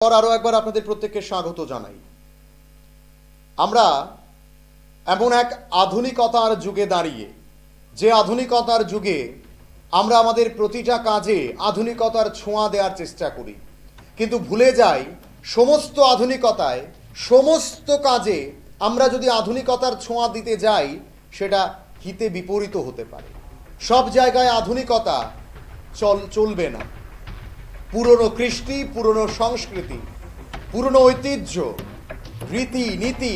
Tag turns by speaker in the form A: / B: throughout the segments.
A: আরো একবার আপনাদের প্রত্যেককে স্বাগত জানাই। আমরা এমন এক আধুনিকতার যুগে দাঁড়িয়ে, যে আধুনিকতার যুগে আমরা আমাদের প্রতিটা কাজে আধুনিকতার ছোঁয়া দেওয়ার চেষ্টা করি, কিন্তু ভুলে যাই সমস্ত আধুনিকতায় সমস্ত কাজে আমরা যদি আধুনিকতার ছোঁয়া দিতে যাই সেটা হিতে বিপরীত হতে পারে। সব জায়গায় আধুনিকতা চলবে না। পুরনো কৃষ্টি, পুরনো সংস্কৃতি, পুরনো ঐতিহ্য, রীতি নীতি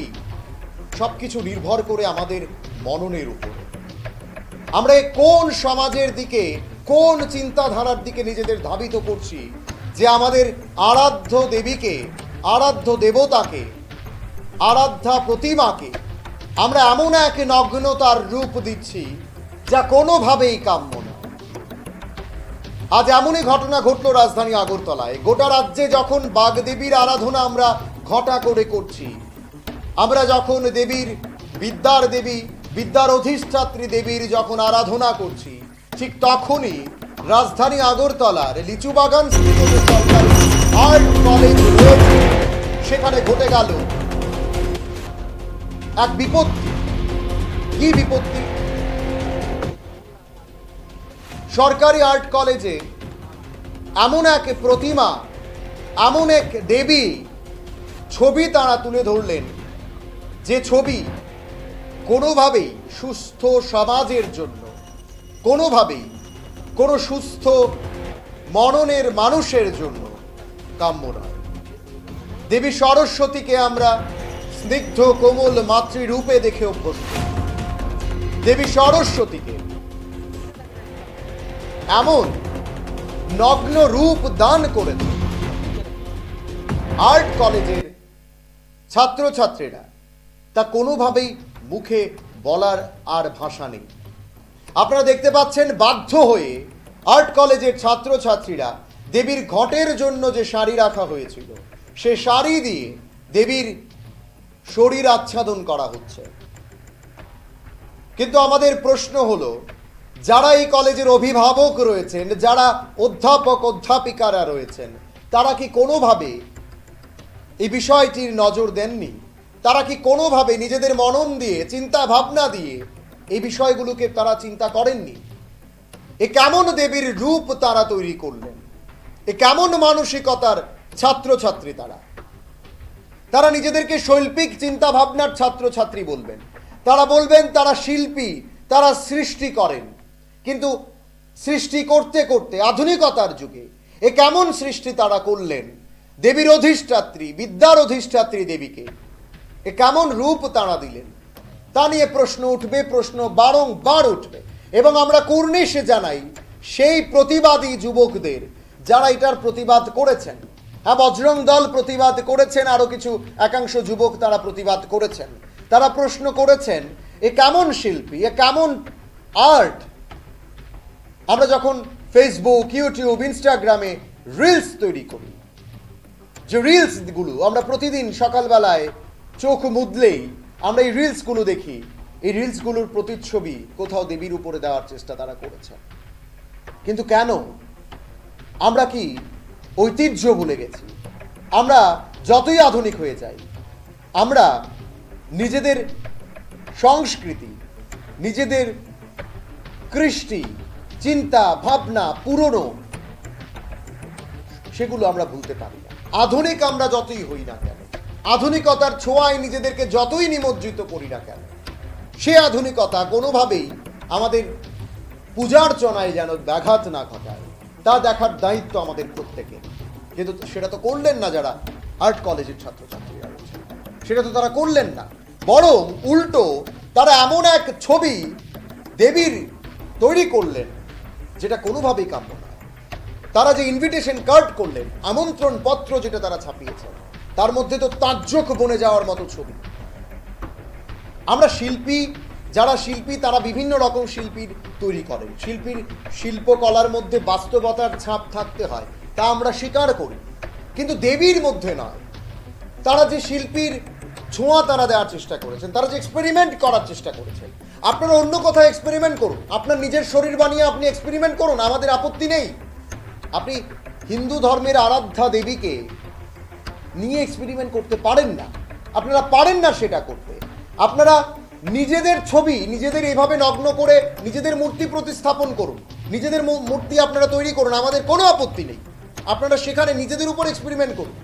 A: সব কিছু নির্ভর করে আমাদের মননের উপর। আমরা কোন সমাজের দিকে, কোন চিন্তাধারার দিকে নিজেদের ধাবিত করছি, যে আমাদের আরাধ্য দেবীকে, আরাধ্য দেবতাকে, আরাধ্যা প্রতিমাকে আমরা এমন এক নগ্নতার রূপ দিচ্ছি যা কোনোভাবেই কাম্য না। আজ এমনই ঘটনা ঘটল রাজধানী আগরতলায়। গোটা রাজ্যে যখন বাগদেবীর আরাধনা আমরা ঘটা করে করছি, আমরা যখন দেবীর, বিদ্যার দেবী, বিদ্যার অধিষ্ঠাত্রী দেবীর যখন আরাধনা করছি, ঠিক তখনই রাজধানী আগরতলার লিচুবাগান স্থিত সরকারি আর্ট কলেজ রয়েছে, সেখানে ঘটে গেল এক বিপত্তি। কি বিপত্তি? সরকারি আর্ট কলেজে এমন এক প্রতিমা, এমন এক দেবী ছবি তারা তুলে ধরলেন, যে ছবি কোনোভাবেই সুস্থ সমাজের জন্য, কোনোভাবেই কোনো সুস্থ মননের মানুষের জন্য কাম্য নয়। দেবী সরস্বতীকে আমরা স্নিগ্ধ কোমল মাতৃরূপে দেখে অভ্যস্ত। দেবী সরস্বতীকে এমন নগ্ন রূপ দান করেছে আর্ট কলেজের ছাত্রছাত্রীরা, তা কোনোভাবেই মুখে বলার আর ভাষা নেই। আপনারা দেখতে পাচ্ছেন, বাধ্য হয়ে আর্ট কলেজের ছাত্রছাত্রীরা দেবীর ঘটের জন্য যে শাড়ি রাখা হয়েছিল, সে শাড়ি দিয়ে দেবীর শরীর আচ্ছাদন করা হচ্ছে। কিন্তু আমাদের প্রশ্ন হলো, যারা এই কলেজের অভিভাবক রয়েছেন, যারা অধ্যাপক অধ্যাপিকারা রয়েছেন, তারা কি কোনোভাবে এই বিষয়টির নজর দেননি? তারা কি কোনোভাবে নিজেদের মনন দিয়ে, চিন্তা ভাবনা দিয়ে এই বিষয়গুলোকে তারা চিন্তা করেননি? এ কেমন দেবীর রূপ তারা তৈরি করলেন? এ কেমন মানসিকতার ছাত্রছাত্রী তারা? তারা নিজেদেরকে শৈল্পিক চিন্তা ভাবনার ছাত্রছাত্রী বলবেন, তারা বলবেন তারা শিল্পী, তারা সৃষ্টি করেন। কিন্তু সৃষ্টি করতে করতে আধুনিকতার যুগে এ কেমন সৃষ্টি তারা করলেন? দেবীর অধিষ্ঠাত্রী, বিদ্যার অধিষ্ঠাত্রী দেবীকে এ কেমন রূপ তারা দিলেন? তা নিয়ে প্রশ্ন উঠবে, প্রশ্ন বারংবার উঠবে। এবং আমরা কুর্নিশ জানাই সেই প্রতিবাদী যুবকদের, যারা এটার প্রতিবাদ করেছেন। হ্যাঁ, বজরং দল প্রতিবাদ করেছেন, আরো কিছু একাংশ যুবক তারা প্রতিবাদ করেছেন। তারা প্রশ্ন করেছেন, এ কেমন শিল্পী, এ কেমন আর্ট? আমরা যখন ফেসবুক, ইউটিউব, ইনস্টাগ্রামে রিলস তৈরি করি, যে রিলসগুলো আমরা প্রতিদিন সকালবেলায় চোখ মুদলেই আমরা এই রিলসগুলো দেখি, এই রিলসগুলোর প্রতিচ্ছবি কোথাও দেবীর উপরে দেওয়ার চেষ্টা তারা করেছেন। কিন্তু কেন? আমরা কি ঐতিহ্য ভুলে গেছি? আমরা যতই আধুনিক হয়ে যাই, আমরা নিজেদের সংস্কৃতি, নিজেদের কৃষ্টি, চিন্তা ভাবনা, পুরনো, সেগুলো আমরা ভুলতে পারি না। আধুনিক আমরা যতই হই না কেন, আধুনিকতার ছোঁয়ায় নিজেদেরকে যতই নিমজ্জিত করি না কেন, সে আধুনিকতা কোনোভাবেই আমাদের পূজার্চনায় যেন ব্যাঘাত না ঘটায়, তা দেখার দায়িত্ব আমাদের প্রত্যেকের। কিন্তু সেটা তো করলেন না যারা আর্ট কলেজের ছাত্রছাত্রীরা রয়েছে, সেটা তো তারা করলেন না। বরং উল্টো তারা এমন এক ছবি দেবীর তৈরি করলেন যেটা কোনোভাবেই কাম্য না। তারা যে ইনভিটেশন কার্ড করলেন, আমন্ত্রণ পত্র যেটা তারা ছাপিয়েছেন, তার মধ্যে তো তাজ্জব বনে যাওয়ার মতো ছবি। আমরা শিল্পী, যারা শিল্পী তারা বিভিন্ন রকম শিল্পীর তৈরি করেন। শিল্পীর শিল্পকলার মধ্যে বাস্তবতার ছাপ থাকতে হয়, তা আমরা স্বীকার করি, কিন্তু দেবীর মধ্যে নয়। তারা যে শিল্পীর ছোঁয়া তারা দেওয়ার চেষ্টা করেছেন, তারা যে এক্সপেরিমেন্ট করার চেষ্টা করেছেন। আপনারা অন্য কোথাও এক্সপেরিমেন্ট করুন, আপনার নিজের শরীর বানিয়ে আপনি এক্সপেরিমেন্ট করুন, আমাদের আপত্তি নেই। আপনি হিন্দু ধর্মের আরাধ্যা দেবীকে নিয়ে এক্সপেরিমেন্ট করতে পারেন না, আপনারা পারেন না সেটা করতে। আপনারা নিজেদের ছবি নিজেদের এইভাবে নগ্ন করে নিজেদের মূর্তি প্রতিস্থাপন করুন, নিজেদের মূর্তি আপনারা তৈরি করুন, আমাদের কোনো আপত্তি নেই। আপনারা সেখানে নিজেদের উপর এক্সপেরিমেন্ট করুন,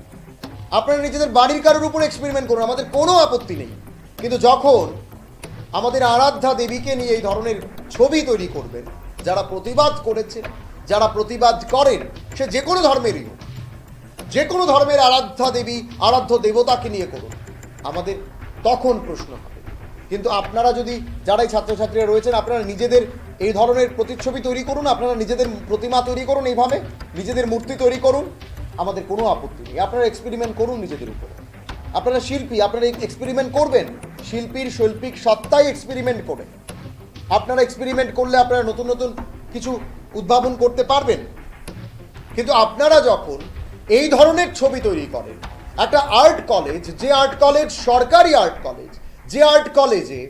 A: আপনারা নিজেদের বাড়ির কারোর উপর এক্সপেরিমেন্ট করুন, আমাদের কোনো আপত্তি নেই। কিন্তু যখন আমাদের আরাধ্যা দেবীকে নিয়ে এই ধরনের ছবি তৈরি করবেন, যারা প্রতিবাদ করেছেন, যারা প্রতিবাদ করেন, সে যে কোনো ধর্মেরই হোক, যে কোনো ধর্মের আরাধ্যা দেবী আরাধ্য দেবতাকে নিয়ে করুন, আমাদের তখন প্রশ্ন হবে। কিন্তু আপনারা যদি, যারাই ছাত্রছাত্রীরা রয়েছেন, আপনারা নিজেদের এই ধরনের প্রতিচ্ছবি তৈরি করুন, আপনারা নিজেদের প্রতিমা তৈরি করুন, এইভাবে নিজেদের মূর্তি তৈরি করুন, আমাদের কোনো আপত্তি নেই। আপনারা এক্সপেরিমেন্ট করুন নিজেদের উপরে। আপনারা শিল্পী, আপনারা এক্সপেরিমেন্ট করবেন, শিল্পীর শৈল্পিক সত্তায় এক্সপেরিমেন্ট করে আপনারা এক্সপেরিমেন্ট করলে আপনারা নতুন নতুন কিছু উদ্ভাবন করতে পারবেন। কিন্তু আপনারা যখন এই ধরনের ছবি তৈরি করেন, একটা আর্ট কলেজ, যে আর্ট কলেজ সরকারি আর্ট কলেজ, যে আর্ট কলেজে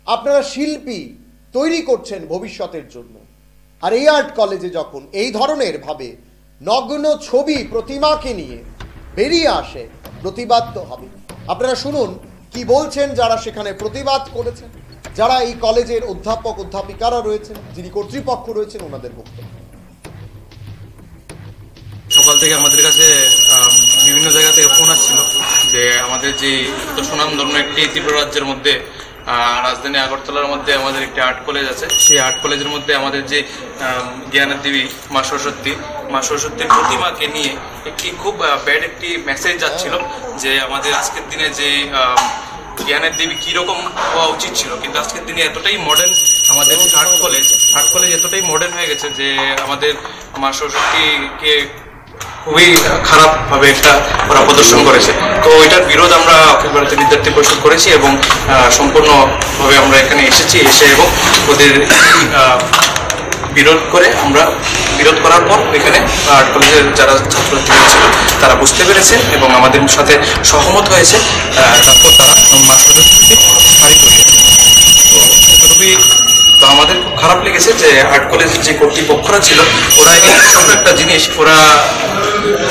A: আপনারা শিল্পী তৈরি করছেন ভবিষ্যতের জন্য, আর এই আর্ট কলেজে যখন এই ধরনের ভাবে নগ্ন ছবি প্রতিমাকে নিয়ে বেরিয়ে আসে, প্রতিবাদ তো হবে। আপনারা শুনুন কি বলছেন যারা সেখানে প্রতিবাদ করেছেন, যারা এই কলেজের অধ্যাপক অধ্যাপিকারা রয়েছেন, যিনি কর্তৃপক্ষ রয়েছেন, ওনাদের বক্তব্য।
B: সকাল থেকে আমাদের কাছে বিভিন্ন জায়গা থেকে ফোন আসছিল যে আমাদের যে সুনামধন্য একটি ত্রিপুরা রাজ্যের মধ্যে রাজধানী আগরতলার মধ্যে আমাদের একটি আর্ট কলেজ আছে, সেই আর্ট কলেজের মধ্যে আমাদের যে জ্ঞানের দেবী মা সরস্বতীর প্রতিমাকে নিয়ে একটি খুব ব্যাড একটি মেসেজ যাচ্ছিল যে আমাদের আজকের দিনে যে জ্ঞানের দেবী কীরকম হওয়া উচিত ছিল, কিন্তু আজকের দিনে এতটাই মডার্ন আমাদের আর্ট কলেজ এতটাই মডার্ন হয়ে গেছে যে আমাদের মা সরস্বতীকে খুবই খারাপভাবে একটা ওরা প্রদর্শন করেছে। তো এটার বিরোধ আমরা অখিল ভারতীয় বিদ্যার্থী পরিষদ করেছি এবং সম্পূর্ণভাবে আমরা এখানে এসে এবং ওদের বিরোধ করার পর এখানে আর্ট কলেজের যারা ছাত্রছাত্রীরা ছিল তারা বুঝতে পেরেছে এবং আমাদের সাথে সহমত হয়েছে, তারপর তারা মা সরস্বতীকে বাড়ি করিয়েছে। তো এতটুকুই। তো আমাদের খুব খারাপ লেগেছে যে আর্ট কলেজের যে কর্তৃপক্ষরা ছিল ওরা এই ছোট একটা জিনিস ওরা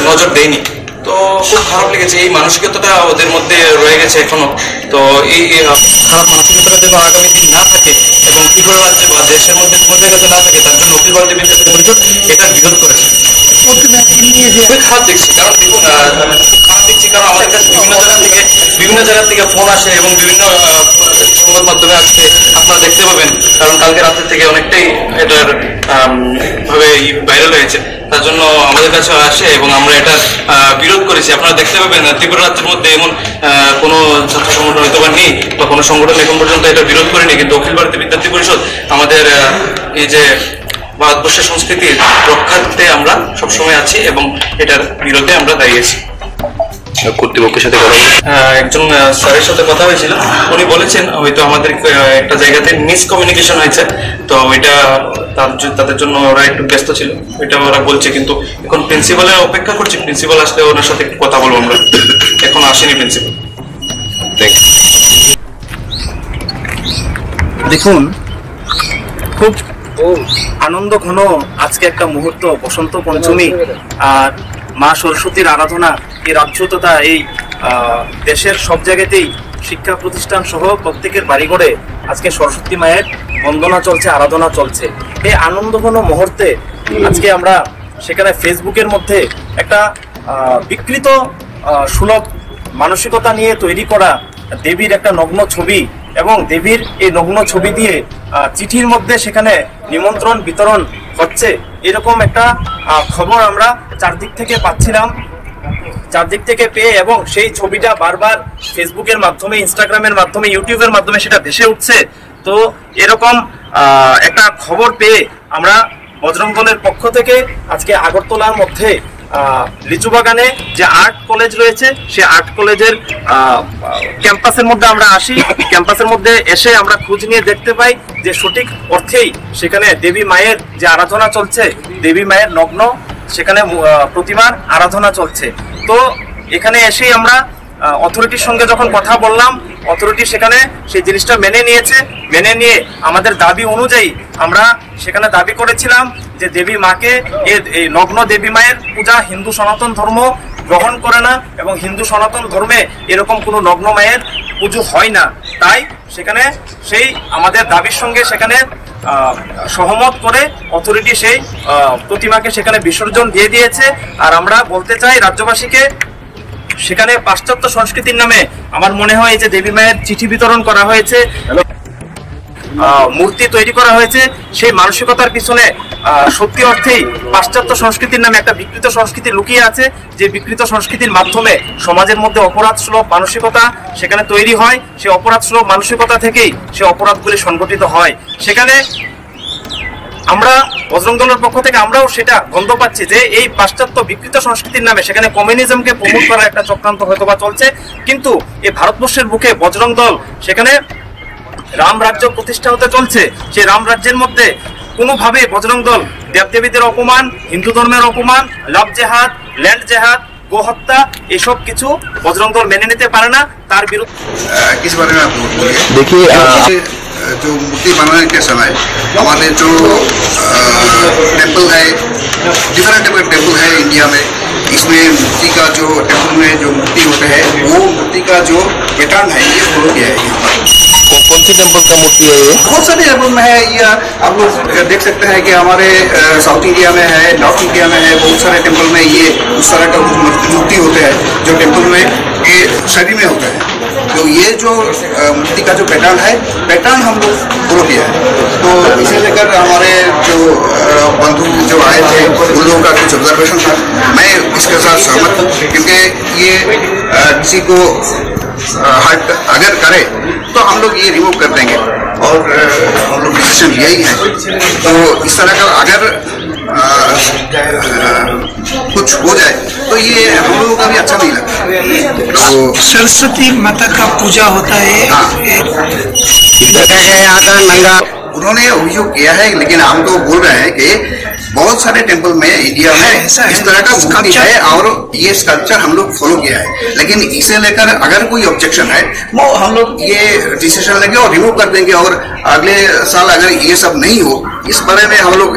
B: নজর দেয়নি। তো খুব খারাপ লেগেছে, এই মানসিকতাটা ওদের মধ্যে রয়ে গেছে এখনো। তো এই খারাপ মানসিকতাটা যেন আগামী দিন না থাকে এবং ত্রিপুরা রাজ্যে বা দেশের মধ্যে কোনো জায়গাতে না থাকে, তার জন্য অখিল ভারতীয় বিদ্যার্থী পরিষদ এটার বিরোধ করেছে। খুবই খারাপ দেখছি, কারণ দেখুন খারাপ দেখছি কারণ আমাদের কাছে বিভিন্ন জায়গা থেকে ফোন আসে এবং বিভিন্ন সংবাদ মাধ্যমে আসছে, আপনারা দেখতে পাবেন, কারণ কালকে রাতের থেকে অনেকটাই এটার ভাবে ভাইরাল হয়েছে, তার জন্য আমাদের কাছে আসে এবং আমরা এটা বিরোধ করেছি। আপনারা দেখতে পাবেন ত্রিপুরা রাজ্যের মধ্যে এমন কোনো ছাত্র সংগঠন হয়তো বা নেই বা কোনো সংগঠন এখন পর্যন্ত এটা বিরোধ করেনি, কিন্তু অখিল ভারতীয় বিদ্যার্থী পরিষদ আমাদের এই যে ভারতবর্ষের সংস্কৃতির রক্ষার্থে আমরা সবসময় আছি এবং এটার বিরুদ্ধে আমরা দাঁড়িয়েছি। কর্তৃপক্ষের সাথে কথা একজন স্যারের সাথে কথা হয়েছিল, উনি বলেছেন হয়তো আমাদের একটা জায়গাতে মিসকমিউনিকেশন হয়েছে, তো ওইটা তাদের জন্য ওরা একটু ব্যস্ত ছিল, ওইটা ওরা বলছে। কিন্তু এখন প্রিন্সিপালের অপেক্ষা করছি, প্রিন্সিপাল আসলে ওনার সাথে কথা বলবো আমরা, এখন আসেনি প্রিন্সিপাল।
C: দেখুন, খুব আনন্দ ঘন আজকে একটা মুহূর্ত, বসন্ত পঞ্চমী আর মা সরস্বতীর আরাধনা এই রাজ্য তথা এই দেশের সব জায়গাতেই শিক্ষা প্রতিষ্ঠান সহ প্রত্যেকের বাড়িঘরে আজকে সরস্বতী মায়ের বন্দনা চলছে, আরাধনা চলছে। এই আনন্দ ঘন মুহূর্তে আজকে আমরা সেখানে ফেসবুকের মধ্যে একটা বিকৃত সুলভ মানসিকতা নিয়ে তৈরি করা দেবীর একটা নগ্ন ছবি এবং দেবীর এই নগ্ন ছবি দিয়ে চিঠির মধ্যে সেখানে নিমন্ত্রণ বিতরণ হচ্ছে, এরকম একটা খবর আমরা চারদিক থেকে পাচ্ছিলাম, চারদিক থেকে পেয়ে এবং সেই ছবিটা বারবার ফেসবুকের মাধ্যমে, ইনস্টাগ্রামের মাধ্যমে, ইউটিউবের মাধ্যমে সেটা ভেসে উঠছে। তো এরকম একটা খবর পেয়ে আমরা বজরং দলের পক্ষ থেকে আজকে আগরতলার মধ্যে লিচুবাগানে যে আর্ট কলেজ রয়েছে সেই আর্ট কলেজের ক্যাম্পাসের মধ্যে আমরা আসি। ক্যাম্পাসের মধ্যে এসে আমরা খোঁজ নিয়ে দেখতে পাই যে সঠিক অর্থেই সেখানে দেবী মায়ের যে আরাধনা চলছে, দেবী মায়ের নগ্ন সেখানে প্রতিমার আরাধনা চলছে। তো এখানে এসেই আমরা অথরিটির সঙ্গে যখন কথা বললাম, অথরিটি সেখানে সেই জিনিসটা মেনে নিয়েছে। মেনে নিয়ে আমাদের দাবি অনুযায়ী আমরা সেখানে দাবি করেছিলাম যে দেবী মাকে এই নগ্ন দেবী মায়ের পূজা হিন্দু সনাতন ধর্ম গ্রহণ করে না এবং হিন্দু সনাতন ধর্মে এরকম কোনো নগ্ন মায়ের পুজো হয় না। তাই সেখানে সেই আমাদের দাবির সঙ্গে সেখানে সহমত করে অথরিটি সেই প্রতিমাকে সেখানে বিসর্জন দিয়ে দিয়েছে। আর আমরা বলতে চাই রাজ্যবাসীকে, সেখানে পাশ্চাত্য সংস্কৃতির নামে আমার মনে হয় যে দেবী মায়ের চিঠি বিতরণ করা হয়েছে, মূর্তি তৈরি করা হয়েছে, সেই মানসিকতার পিছনে সত্যি অর্থেই পাশ্চাত্য সংস্কৃতির নামে একটা বিকৃত সংস্কৃতি লুকিয়ে আছে, যে বিকৃত সংস্কৃতির মাধ্যমে সমাজের মধ্যে অপরাধ সুলভ মানসিকতা সেখানে তৈরি হয়। সেই অপরাধ সুলভ মানসিকতা থেকেই সে অপরাধগুলি সংগঠিত হয়। সেখানে আমরা বজরং দলের পক্ষ থেকে আমরাও সেটা গন্ধ পাচ্ছি যে এই পাশ্চাত্য বিকৃত সংস্কৃতির নামে সেখানে কমিউনিজমকে প্রমোট করার একটা চক্রান্ত হয়তোবা চলছে। কিন্তু এই ভারতবর্ষের বুকে বজরং দল সেখানে রাম রাজ্য প্রতিষ্ঠা হতে চলছে। সেই রাম রাজ্যের মধ্যে কোনোভাবে বজরং দল দেবদেবীদের অপমান, হিন্দু ধর্মের অপমান, লাভ জেহাদ, ল্যান্ড জেহাদ, গোহত্যা এসব কিছু বজরং দল মেনে নিতে পারে না। তার বিরুদ্ধে
D: किस बारे में आप बोलिए? देखिए जो मूर्ति बनाने के समय हमारे जो टेम्पल है, डिफरेंट टेम्पल है इंडिया में, इसमें मूर्ति का जो टेम्पल में जो मूर्ति होते हैं वो मूर्ति का जो पैटर्न है ये फॉलो किया है।
E: कौन सी टेम्पल का मूर्ति है ये?
D: बहुत सारे टेम्पल में है। ये आप लोग देख सकते हैं कि हमारे साउथ इंडिया में है, नॉर्थ इंडिया में है, बहुत सारे टेम्पल में ये उस तरह का मूर्ति होते हैं जो टेम्पल में ये शरीर में होता है। तो ये जो मूर्ति का जो पैटर्न हम लोग फॉलो किया है। तो इसे लेकर हमारे जो बंधु जो आए थे उन लोगों का कुछ ऑब्जर्वेशन था, मैं इसके साथ सहमत हूँ, क्योंकि ये किसी को हर्ट अगर करे तो हम लोग ये रिमूव कर देंगे और हम लोग डिसीजन लिया ही है। तो इस तरह का अगर कुछ हो जाए तो ये हम लोगों का भी अच्छा नहीं लगता। तो
F: सरस्वती माता का पूजा होता है।
D: उन्होंने अभियोग किया है, लेकिन हम तो बोल रहे हैं कि बहुत सारे टेम्पल में इंडिया में इस तरह का मूर्ति है और ये स्कल्पचर हम लोग फॉलो किया है। लेकिन इसे लेकर अगर कोई ऑब्जेक्शन है वो हम लोग ये डिसीजन लेंगे और रिमूव कर देंगे, और अगले साल अगर ये सब नहीं हो इस बारे में हम लोग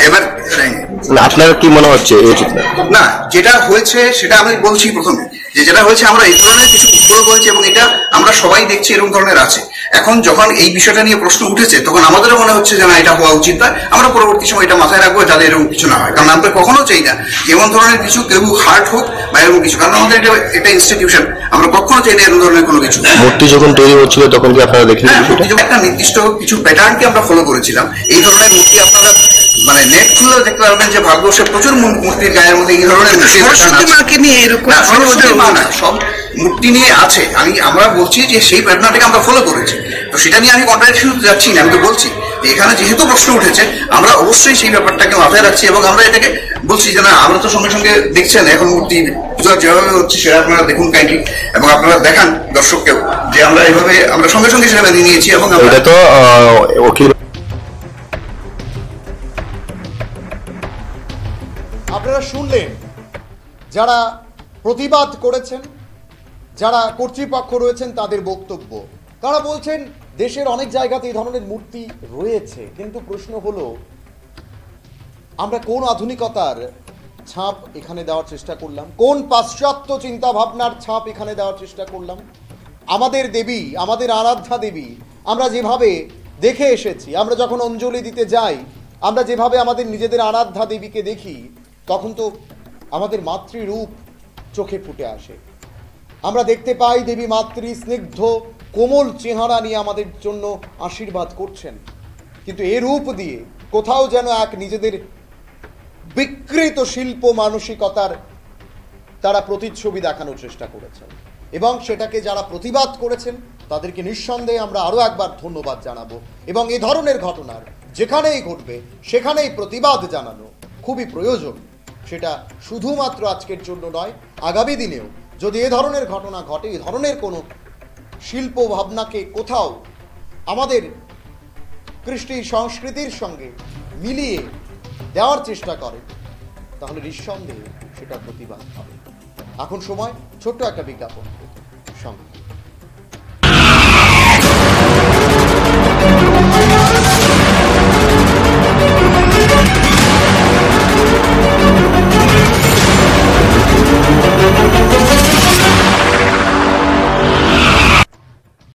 D: एवर रहेंगे।
E: আপনার কি মনে হচ্ছে এই চিত্র?
D: না, যেটা হয়েছে সেটা আমি বলছি প্রথমে, যে যেটা হয়েছে আমরা এই ধরনের কিছু উপরে বলছি এবং এটা আমরা সবাই দেখছি এরকম ধরনের আছে। এখন যখন এই বিষয়টা নিয়ে প্রশ্ন উঠেছে তখন আমাদেরও মনে হচ্ছে যে না, এটা হওয়া উচিত নয়। আমরা পরবর্তী সময় এটা মাথায় রাখবো যাতে এরকম কিছু না হয়, কারণ আমরা কখনো চাই না এমন ধরনের কিছু কেউ হার্ট হোক বা এরকম কিছু, কারণ আমাদের এটা ইনস্টিটিউশন, আমরা কখনো চাই না এরকম ধরনের কোনো কিছু।
E: মূর্তি যখন তৈরি হচ্ছিল তখন কি আপনারা দেখলেন?
D: একটা নির্দিষ্ট কিছু প্যাটার্নকে আমরা ফলো করেছিলাম। এই ধরনের মূর্তি আপনারা মানে নেট খুললেও দেখতে পারবেন যে ভারতবর্ষে প্রচুর মূর্তির গায়ের মধ্যে এই ধরনের সব মূর্তি নিয়ে আছে। আমরা বলছি যে সেই প্যাটার্নটাকে আমরা ফলো করেছি, তো সেটা নিয়ে আমি কন্ট্রাডিকশন যাচ্ছি না। আমি তো বলছি যে এখানে যেহেতু প্রশ্ন উঠেছে আমরা অবশ্যই সেই ব্যাপারটাকে মাথায় রাখছি এবং আমরা এটাকে বলছি যে না, আমরা তো সঙ্গে সঙ্গে দেখছেন এখন মূর্তি পূজা যেভাবে হচ্ছে সেটা আপনারা দেখুন কাইন্ডলি, এবং আপনারা দেখান দর্শককেও যে আমরা এইভাবে আমরা সঙ্গে সঙ্গে সেটা মেনে নিয়েছি। এবং
E: এটা তো
A: আপনারা শুনলেন যারা প্রতিবাদ করেছেন, যারা কর্তৃপক্ষ রয়েছেন তাদের বক্তব্য। তারা বলছেন দেশের অনেক জায়গাতে এই ধরনের মূর্তি রয়েছে, কিন্তু প্রশ্ন হলো আমরা কোন আধুনিকতার ছাপ এখানে দেওয়ার চেষ্টা করলাম, কোন পাশ্চাত্য চিন্তা ভাবনার ছাপ এখানে দেওয়ার চেষ্টা করলাম। আমাদের দেবী, আমাদের আরাধ্যা দেবী আমরা যেভাবে দেখে এসেছি, আমরা যখন অঞ্জলি দিতে যাই, আমরা যেভাবে আমাদের নিজেদের আরাধ্যা দেবীকে দেখি, তখন তো আমাদের মাতৃরূপ চোখে ফুটে আসে। আমরা দেখতে পাই দেবী মাতৃ স্নিগ্ধ কোমল চেহারা নিয়ে আমাদের জন্য আশীর্বাদ করছেন, কিন্তু এ রূপ দিয়ে কোথাও যেন এক নিজেদের বিকৃত শিল্প মানসিকতার তারা প্রতিচ্ছবি দেখানোর চেষ্টা করেছেন। এবং সেটাকে যারা প্রতিবাদ করেছেন তাদেরকে নিঃসন্দেহে আমরা আরও একবার ধন্যবাদ জানাবো। এবং এ ধরনের ঘটনার যেখানেই ঘটবে সেখানেই প্রতিবাদ জানানো খুবই প্রয়োজন। সেটা শুধুমাত্র আজকের জন্য নয়, আগামী দিনেও যদি এ ধরনের ঘটনা ঘটে, এ ধরনের কোনো শিল্প ভাবনাকে কোথাও আমাদের কৃষ্টি সংস্কৃতির সঙ্গে মিলিয়ে দেওয়ার চেষ্টা করে, তাহলে নিঃসন্দেহে সেটা প্রতিবাদ হবে। এখন সময় ছোট্ট একটা বিজ্ঞাপন সঙ্গে।